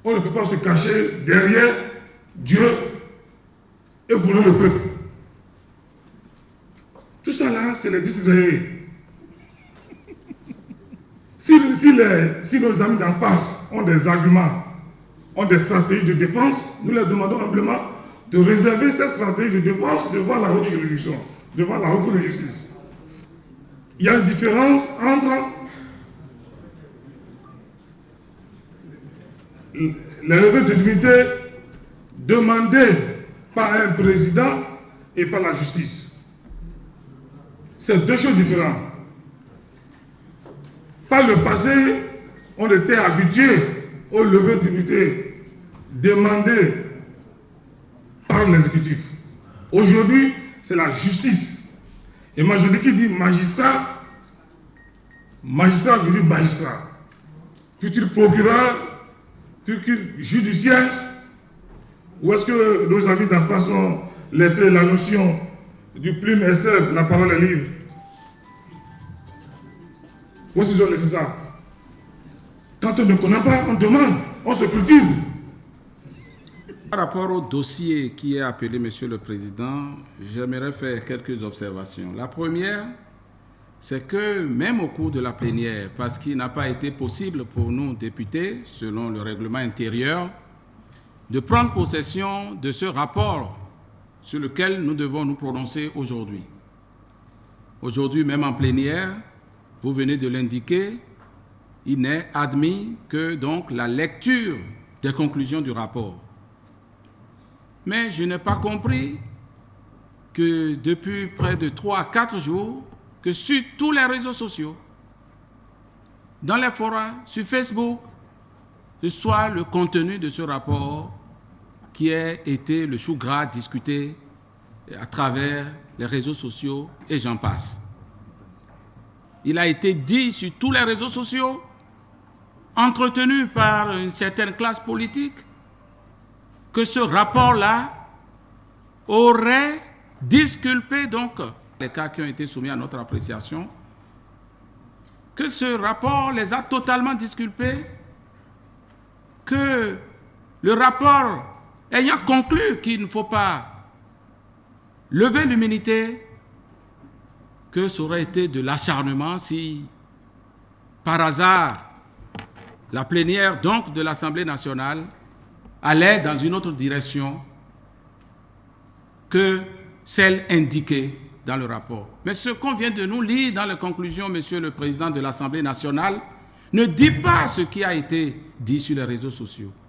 On ne peut pas se cacher derrière Dieu et vouloir le peuple. Tout ça là, c'est les disgrégés. Si nos amis d'en face ont des arguments, ont des stratégies de défense, nous leur demandons humblement de réserver cette stratégie de défense devant la haute juridiction, devant la haute cour de justice. Il y a une différence entre les relevés de l'immunité demandés par un président et par la justice. C'est deux choses différentes. Par le passé, on était habitué aux levées d'immunité demandées par l'exécutif. Aujourd'hui, c'est la justice. Et moi, je dis qui dit magistrat, magistrat veut dire magistrat. Futur procureur, futur judiciaire. Où est-ce que nos amis d'en face ont laissé la notion du plume et seul, la parole est libre? Où est-ce qu'ils ont laissé ça? Quand on ne connaît pas, on demande, on se cultive. Par rapport au dossier qui est appelé, Monsieur le Président, j'aimerais faire quelques observations. La première, c'est que même au cours de la plénière, parce qu'il n'a pas été possible pour nous, députés, selon le règlement intérieur, de prendre possession de ce rapport sur lequel nous devons nous prononcer aujourd'hui. Aujourd'hui, même en plénière, vous venez de l'indiquer, il n'est admis que donc la lecture des conclusions du rapport. Mais je n'ai pas compris que depuis près de 3 à 4 jours, que sur tous les réseaux sociaux, dans les forums, sur Facebook, ce soit le contenu de ce rapport qui a été le chou gras discuté à travers les réseaux sociaux et j'en passe. Il a été dit sur tous les réseaux sociaux, entretenu par une certaine classe politique, que ce rapport-là aurait disculpé donc les cas qui ont été soumis à notre appréciation, que ce rapport les a totalement disculpés, que le rapport ayant conclu qu'il ne faut pas lever l'immunité, que ça aurait été de l'acharnement si, par hasard, la plénière donc de l'Assemblée nationale allait dans une autre direction que celle indiquée dans le rapport. Mais ce qu'on vient de nous lire dans les conclusions, Monsieur le Président de l'Assemblée nationale, ne dit pas ce qui a été dit sur les réseaux sociaux.